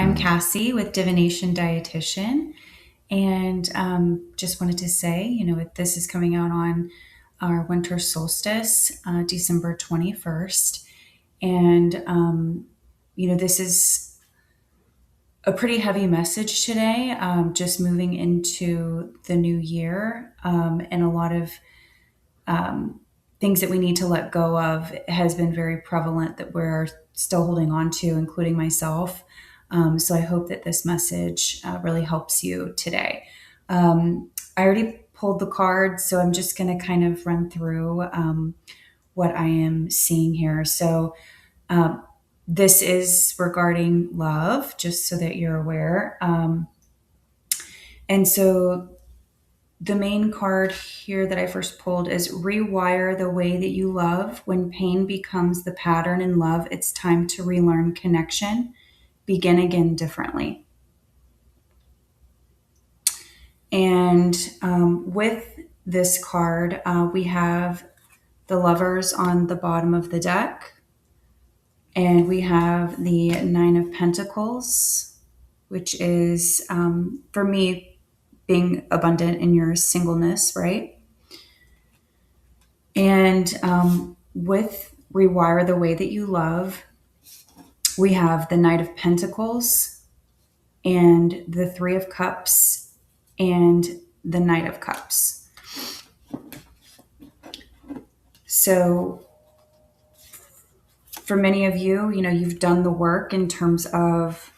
I'm Cassie with Divination Dietitian, and just wanted to say, this is coming out on our winter solstice, December 21st, and this is a pretty heavy message today, just moving into the new year, and a lot of things that we need to let go of has been very prevalent that we're still holding on to, including myself. So I hope that this message really helps you today. I already pulled the cards, so I'm just going to kind of run through what I am seeing here. So this is regarding love, just so that you're aware. And so the main card here that I first pulled is rewire the way that you love. When pain becomes the pattern in love, it's time to relearn connection. Begin again differently. And with this card, we have the Lovers on the bottom of the deck. And we have the Nine of Pentacles, which is, for me, being abundant in your singleness, right? And with rewire the way that you love, we have the Knight of Pentacles and the Three of Cups and the Knight of Cups. So for many of you, you've done the work in terms of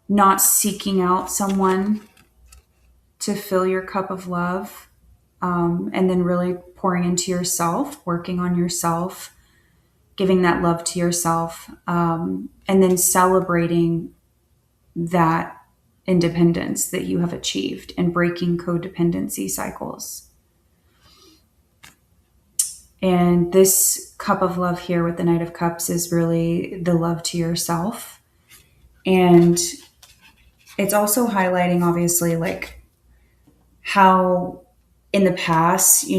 not seeking out someone to fill your cup of love, and then really pouring into yourself, working on yourself, giving that love to yourself, and then celebrating that independence that you have achieved and breaking codependency cycles. And this cup of love here with the Knight of Cups is really the love to yourself. And it's also highlighting, obviously, like how in the past,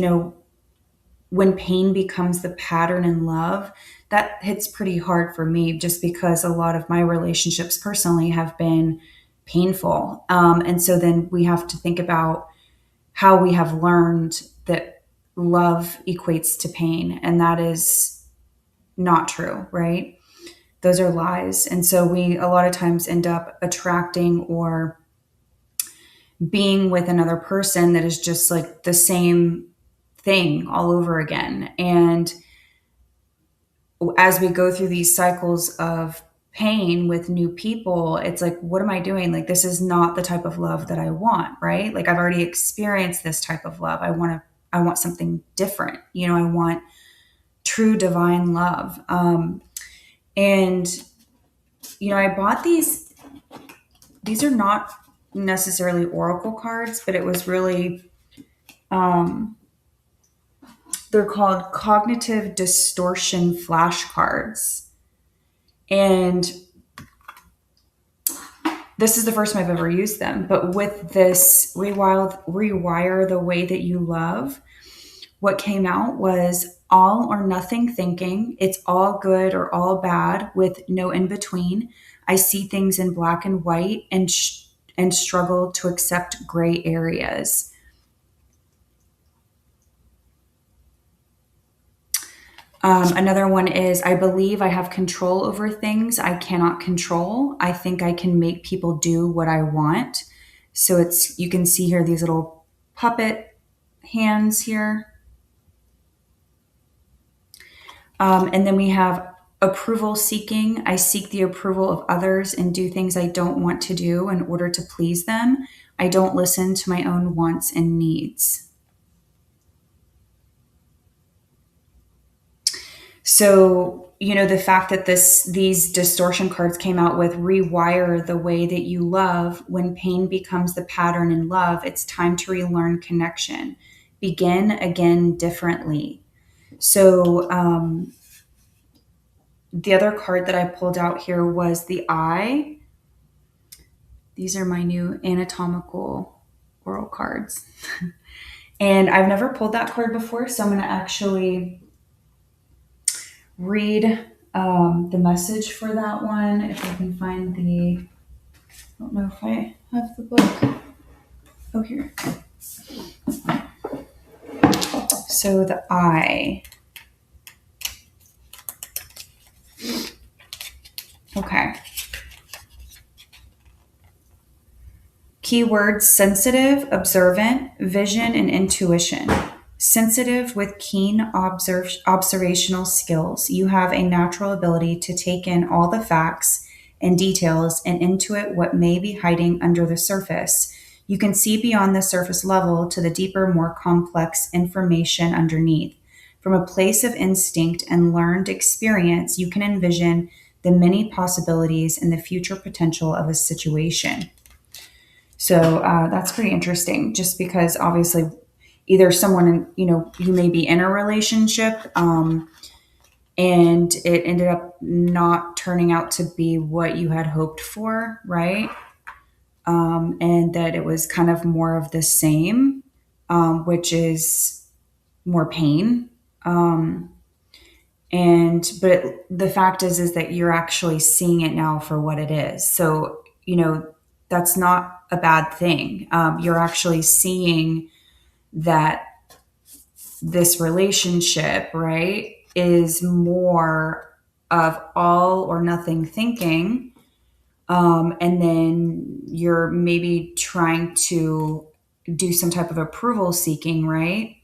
when pain becomes the pattern in love, that hits pretty hard for me, just because a lot of my relationships personally have been painful. And so then we have to think about how we have learned that love equates to pain. And that is not true, right? Those are lies. And so we a lot of times end up attracting or being with another person that is just like the same thing all over again. And as we go through these cycles of pain with new people, it's like, what am I doing? Like, this is not the type of love that I want, right? Like, I've already experienced this type of love. I want something different. I want true divine love. And I bought these are not necessarily oracle cards, but it was really, they're called cognitive distortion flashcards. And this is the first time I've ever used them. But with this rewire the way that you love, what came out was all or nothing thinking. It's all good or all bad with no in between. I see things in black and white and struggle to accept gray areas. Another one is, I believe I have control over things I cannot control. I think I can make people do what I want. So you can see here these little puppet hands here. And then we have approval seeking. I seek the approval of others and do things I don't want to do in order to please them. I don't listen to my own wants and needs. So, the fact that these distortion cards came out with rewire the way that you love. When pain becomes the pattern in love, it's time to relearn connection. Begin again differently. So, the other card that I pulled out here was the Eye. These are my new anatomical oracle cards. And I've never pulled that card before, so I'm going to actually read The message for that one, if I can find I don't know if I have the book. Oh, here. So the I. Okay. Keywords: sensitive, observant, vision, and intuition. Sensitive with keen observational skills, you have a natural ability to take in all the facts and details and intuit what may be hiding under the surface. You can see beyond the surface level to the deeper, more complex information underneath. From a place of instinct and learned experience, you can envision the many possibilities and the future potential of a situation. So that's pretty interesting, just because obviously either someone, you may be in a relationship and it ended up not turning out to be what you had hoped for, right? And that it was kind of more of the same, which is more pain. But the fact is that you're actually seeing it now for what it is. So, that's not a bad thing. You're actually seeing that this relationship, right, is more of all or nothing thinking. And then you're maybe trying to do some type of approval seeking, right?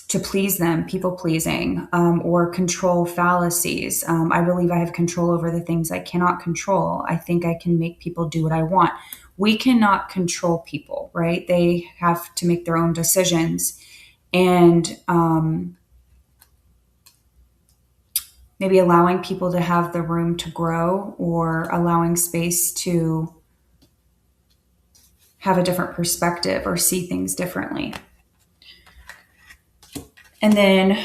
To please them, people pleasing, or control fallacies. I believe I have control over the things I cannot control. I think I can make people do what I want. We cannot control people, right? They have to make their own decisions. And maybe allowing people to have the room to grow, or allowing space to have a different perspective or see things differently. And then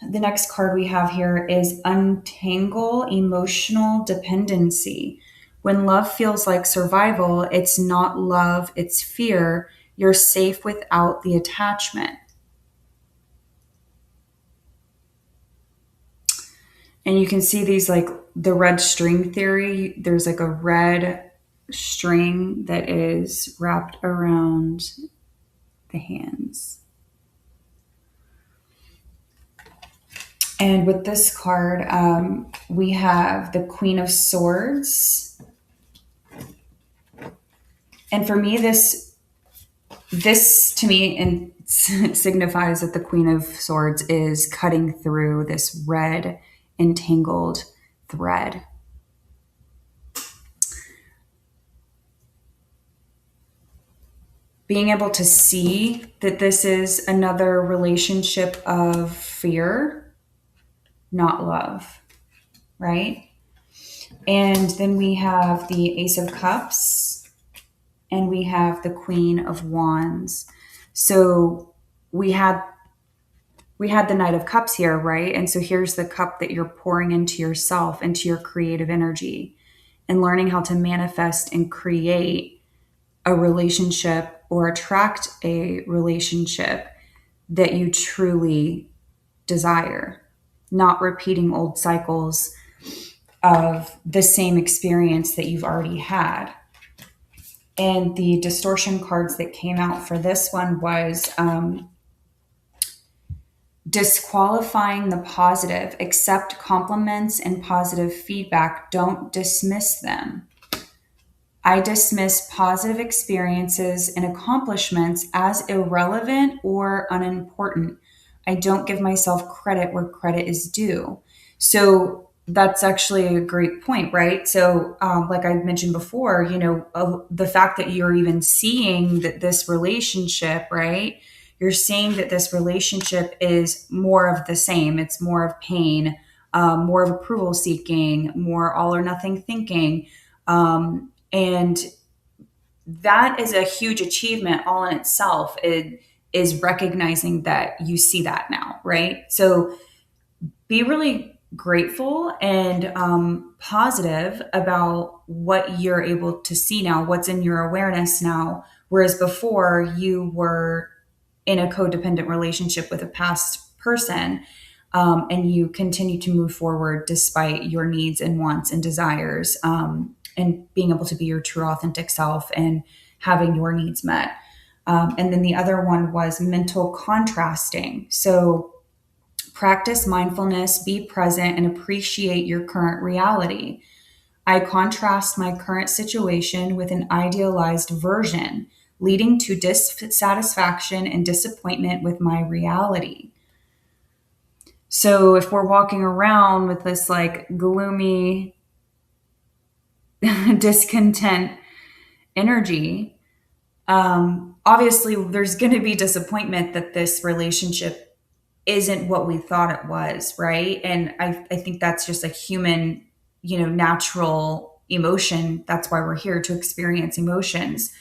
the next card we have here is Untangle Emotional Dependency. When love feels like survival, it's not love, it's fear. You're safe without the attachment. And you can see these, like the red string theory. There's like a red string that is wrapped around the hands. And with this card, we have the Queen of Swords. And for me, this to me signifies that the Queen of Swords is cutting through this red entangled thread. Being able to see that this is another relationship of fear, not love, right? And then we have the Ace of Cups, and we have the Queen of Wands. So we had the Knight of Cups here, right? And so here's the cup that you're pouring into yourself, into your creative energy, and learning how to manifest and create a relationship or attract a relationship that you truly desire, not repeating old cycles of the same experience that you've already had. And the distortion cards that came out for this one was disqualifying the positive. Accept compliments and positive feedback. Don't dismiss them. I dismiss positive experiences and accomplishments as irrelevant or unimportant. I don't give myself credit where credit is due. So that's actually a great point, right? So, like I mentioned before, the fact that you're even seeing that this relationship, right? You're seeing that this relationship is more of the same. It's more of pain, more of approval seeking, more all or nothing thinking. And that is a huge achievement all in itself. It is recognizing that you see that now, right? So be really grateful and positive about what you're able to see now, what's in your awareness now. Whereas before you were in a codependent relationship with a past person, and you continue to move forward despite your needs and wants and desires, and being able to be your true authentic self and having your needs met. And then the other one was mental contrasting. So practice mindfulness, be present, and appreciate your current reality. I contrast my current situation with an idealized version, leading to dissatisfaction and disappointment with my reality. So if we're walking around with this like gloomy, discontent energy, obviously there's going to be disappointment that this relationship isn't what we thought it was, right? And I think that's just a human, natural emotion. That's why we're here, to experience emotions.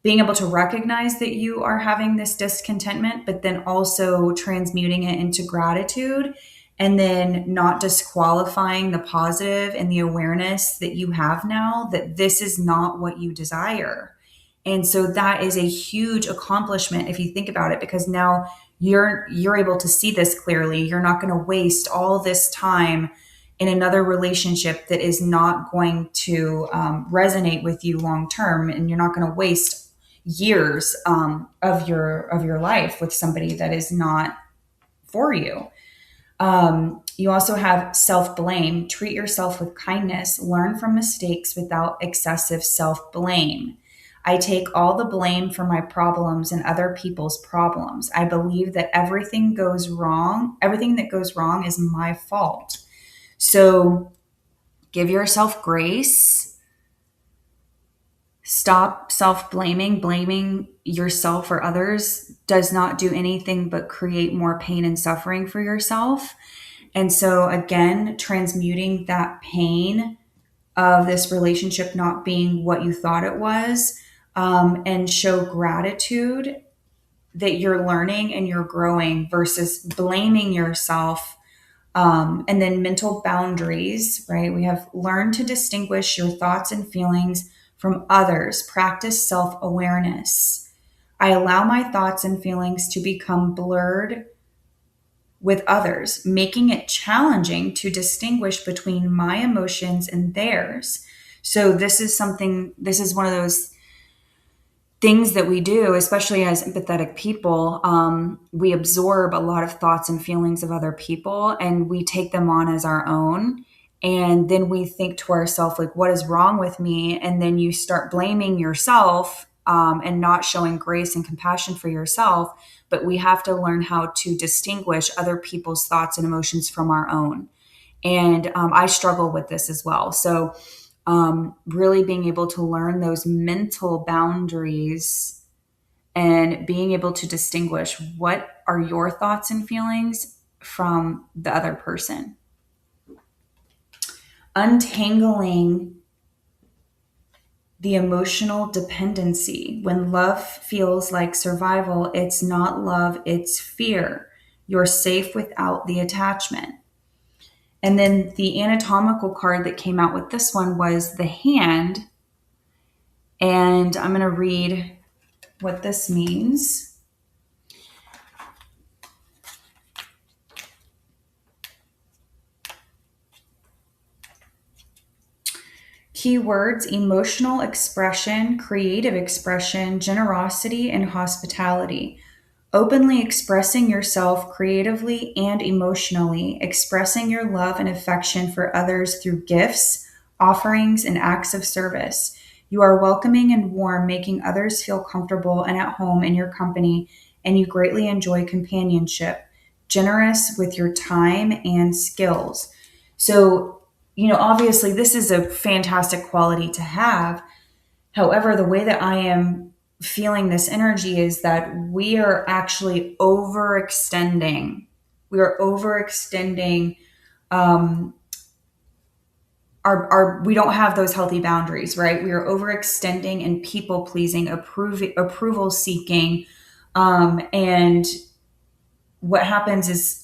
Being able to recognize that you are having this discontentment, but then also transmuting it into gratitude, and then not disqualifying the positive and the awareness that you have now that this is not what you desire. And so that is a huge accomplishment if you think about it, because now you're able to see this clearly. You're not going to waste all this time in another relationship that is not going to resonate with you long term, and you're not going to waste years of your life with somebody that is not for you. You also have self-blame. Treat yourself with kindness. Learn from mistakes without excessive self-blame. I take all the blame for my problems and other people's problems. I believe that everything that goes wrong is my fault. So give yourself grace. Stop self-blaming. Blaming yourself or others does not do anything but create more pain and suffering for yourself. And so again, transmuting that pain of this relationship not being what you thought it was, and show gratitude that you're learning and you're growing versus blaming yourself. And then mental boundaries, right? We have learned to distinguish your thoughts and feelings from others. Practice self-awareness. I allow my thoughts and feelings to become blurred with others, making it challenging to distinguish between my emotions and theirs. So this is one of those things that we do, especially as empathetic people. We absorb a lot of thoughts and feelings of other people, and we take them on as our own. And then we think to ourselves, like, what is wrong with me? And then you start blaming yourself, and not showing grace and compassion for yourself. But we have to learn how to distinguish other people's thoughts and emotions from our own. And I struggle with this as well. So really being able to learn those mental boundaries and being able to distinguish what are your thoughts and feelings from the other person. Untangling the emotional dependency. When love feels like survival, it's not love, it's fear. You're safe without the attachment. And then the anatomical card that came out with this one was the hand. And I'm going to read what this means. Keywords: emotional expression, creative expression, generosity, and hospitality. Openly expressing yourself creatively and emotionally, expressing your love and affection for others through gifts, offerings, and acts of service. You are welcoming and warm, making others feel comfortable and at home in your company, and you greatly enjoy companionship. Generous with your time and skills. So, obviously, this is a fantastic quality to have. However, the way that I am feeling this energy is that we are actually overextending. We are overextending. We don't have those healthy boundaries, right? We are overextending and people pleasing, approval seeking, and what happens is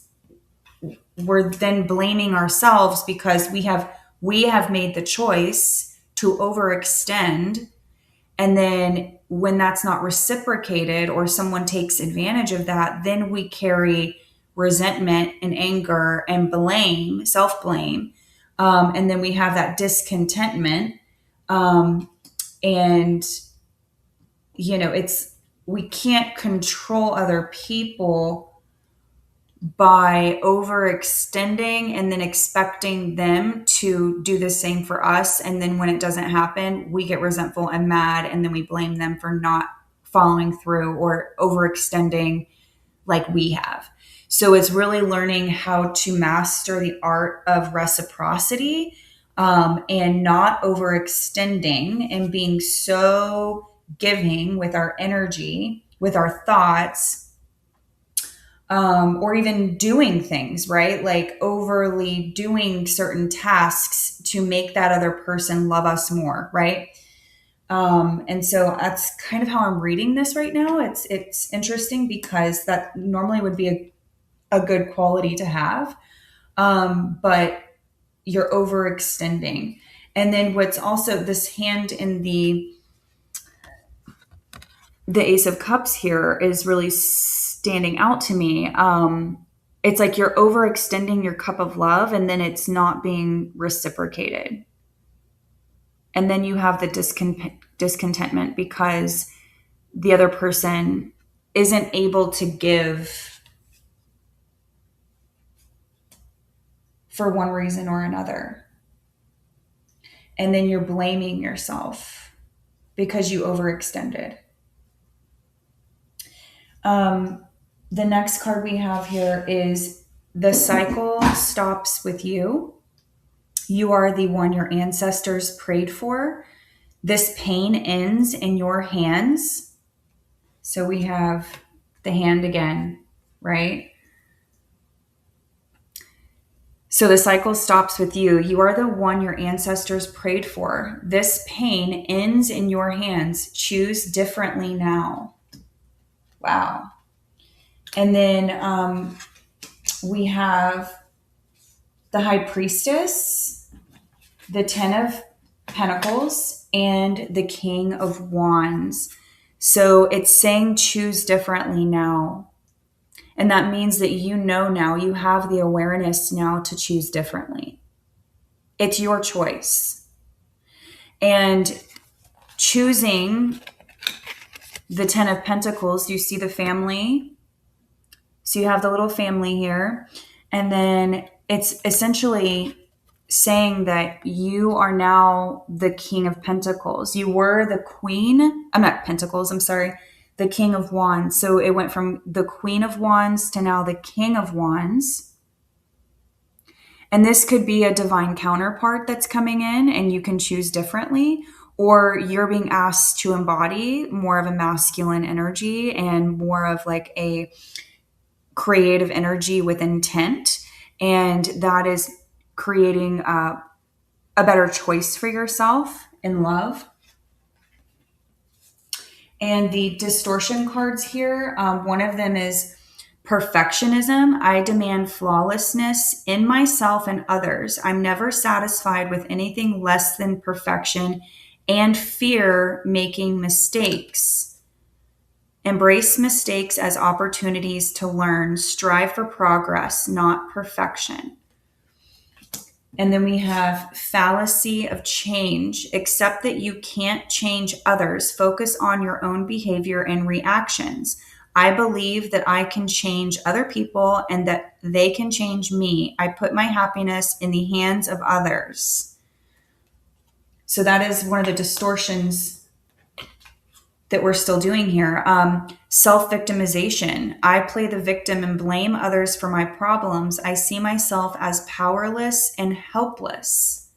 we're then blaming ourselves because we have made the choice to overextend. And then when that's not reciprocated or someone takes advantage of that, then we carry resentment and anger and blame, self blame. And then we have that discontentment. And, we can't control other people by overextending and then expecting them to do the same for us. And then when it doesn't happen, we get resentful and mad, and then we blame them for not following through or overextending like we have. So it's really learning how to master the art of reciprocity, and not overextending and being so giving with our energy, with our thoughts, or even doing things, right? Like overly doing certain tasks to make that other person love us more, right? And so that's kind of how I'm reading this right now. It's interesting because that normally would be a good quality to have, but you're overextending. And then what's also this hand in the Ace of Cups here is really standing out to me. It's like you're overextending your cup of love, and then it's not being reciprocated. And then you have the discontentment because the other person isn't able to give for one reason or another. And then you're blaming yourself because you overextended. The next card we have here is the cycle stops with you. You are the one your ancestors prayed for. This pain ends in your hands. So we have the hand again, right? So the cycle stops with you. You are the one your ancestors prayed for. This pain ends in your hands. Choose differently now. Wow. And then we have the High Priestess, the Ten of Pentacles, and the King of Wands. So it's saying choose differently now. And that means that now, you have the awareness now to choose differently. It's your choice. And choosing the Ten of Pentacles, you see the family. So you have the little family here. And then it's essentially saying that you are now the King of Pentacles. You were the Queen. I'm not Pentacles, I'm sorry. The King of Wands. So it went from the Queen of Wands to now the King of Wands. And this could be a divine counterpart that's coming in, and you can choose differently. Or you're being asked to embody more of a masculine energy and more of like a creative energy with intent. And that is creating a better choice for yourself in love. And the distortion cards here, one of them is perfectionism. I demand flawlessness in myself and others. I'm never satisfied with anything less than perfection, and fear making mistakes. Embrace mistakes as opportunities to learn. Strive for progress, not perfection. And then we have fallacy of change. Accept that you can't change others. Focus on your own behavior and reactions. I believe that I can change other people and that they can change me. I put my happiness in the hands of others. So that is one of the distortions that we're still doing here. Self-victimization. I play the victim and blame others for my problems. I see myself as powerless and helpless.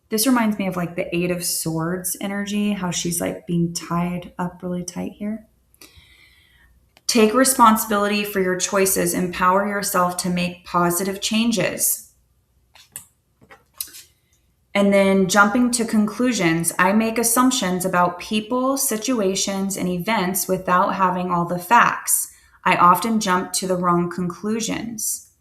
This reminds me of like the Eight of Swords energy, how she's like being tied up really tight here. Take responsibility for your choices. Empower yourself to make positive changes. And then jumping to conclusions, I make assumptions about people, situations, and events without having all the facts. I often jump to the wrong conclusions.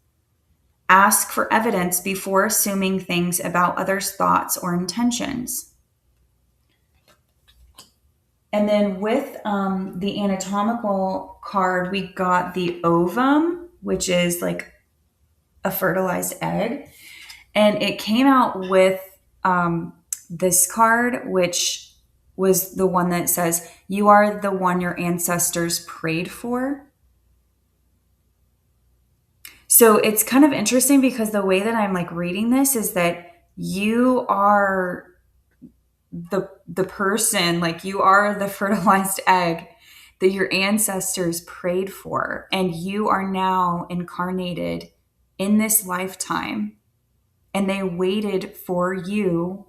Ask for evidence before assuming things about others' thoughts or intentions. And then with the anatomical card, we got the ovum, which is like a fertilized egg. And it came out with this card, which was the one that says, "You are the one your ancestors prayed for." So it's kind of interesting because the way that I'm like reading this is that you are the person, like you are the fertilized egg that your ancestors prayed for, and you are now incarnated in this lifetime, and they waited for you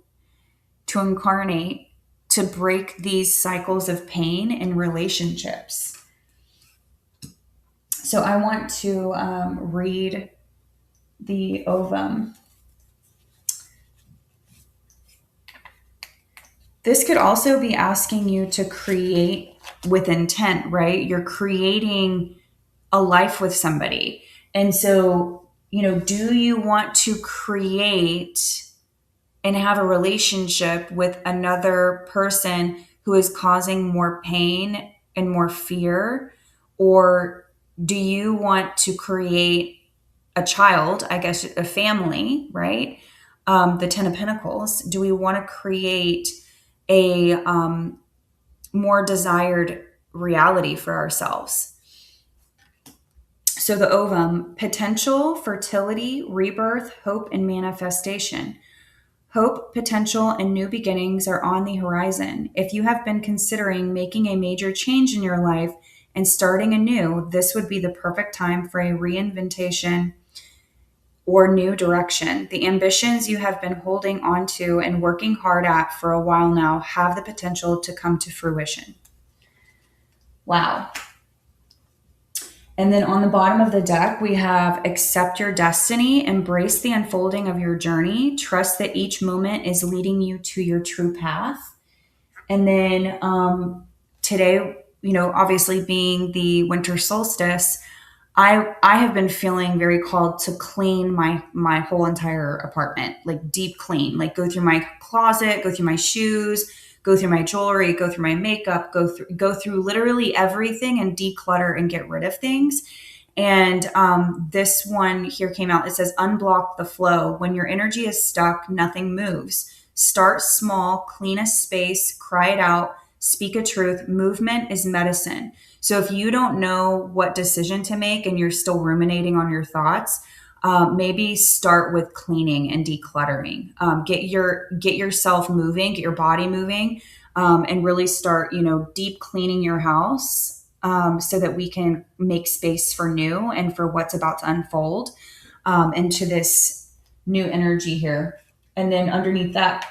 to incarnate to break these cycles of pain in relationships. So I want to read the ovum. This could also be asking you to create with intent, right? You're creating a life with somebody. And so, do you want to create and have a relationship with another person who is causing more pain and more fear? Or do you want to create a child, I guess, a family, right? The Ten of Pentacles. Do we want to create a more desired reality for ourselves? So the ovum: potential, fertility, rebirth, hope, and manifestation. Hope, potential, and new beginnings are on the horizon. If you have been considering making a major change in your life and starting anew, this would be the perfect time for a reinventation or new direction. The ambitions you have been holding onto and working hard at for a while now have the potential to come to fruition. Wow. And then on the bottom of the deck, we have accept your destiny, embrace the unfolding of your journey, trust that each moment is leading you to your true path. And then today, obviously being the winter solstice, I have been feeling very called to clean my whole entire apartment, like deep clean, like go through my closet, go through my shoes, go through my jewelry, go through my makeup, go through literally everything and declutter and get rid of things. And this one here came out. It says, unblock the flow. When your energy is stuck, nothing moves. Start small, clean a space, cry it out, speak a truth. Movement is medicine. So if you don't know what decision to make and you're still ruminating on your thoughts, maybe start with cleaning and decluttering. Get yourself moving, get your body moving, and really start, deep cleaning your house, so that we can make space for new and for what's about to unfold into this new energy here. And then underneath that,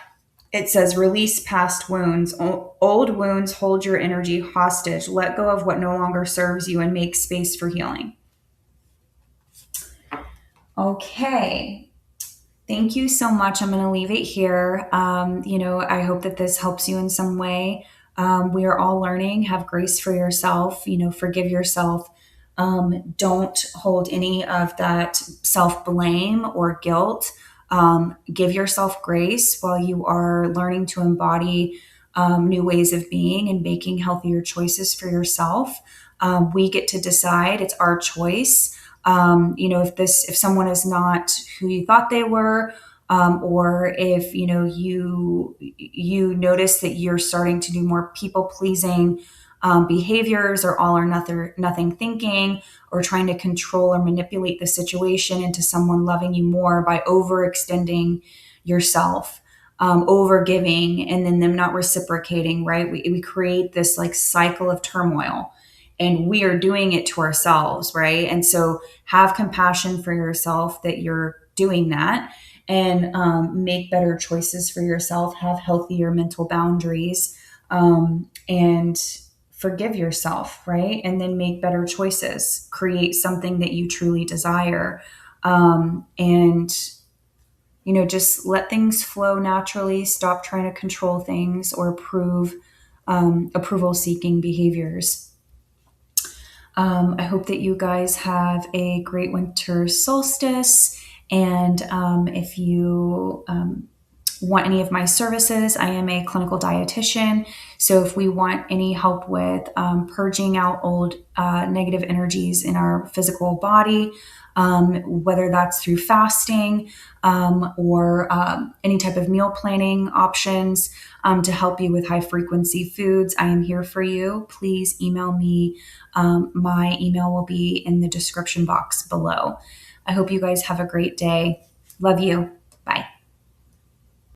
it says, release past wounds. Old wounds hold your energy hostage. Let go of what no longer serves you and make space for healing. Okay. Thank you so much. I'm going to leave it here. I hope that this helps you in some way. We are all learning. Have grace for yourself, forgive yourself. Don't hold any of that self-blame or guilt. Give yourself grace while you are learning to embody new ways of being and making healthier choices for yourself. We get to decide. It's our choice. If someone is not who you thought they were, or if you notice that you're starting to do more people pleasing behaviors, or all or nothing thinking, or trying to control or manipulate the situation into someone loving you more by overextending yourself, over giving, and then them not reciprocating, right? We create this like cycle of turmoil, and we are doing it to ourselves, right? And so have compassion for yourself that you're doing that, and make better choices for yourself, have healthier mental boundaries, and forgive yourself, right? And then make better choices, create something that you truly desire. And just let things flow naturally. Stop trying to control things or approval seeking behaviors. I hope that you guys have a great winter solstice. And if you want any of my services, I am a clinical dietitian. So if we want any help with purging out old negative energies in our physical body, whether that's through fasting or any type of meal planning options to help you with high frequency foods, I am here for you. Please email me. My email will be in the description box below. I hope you guys have a great day. Love you.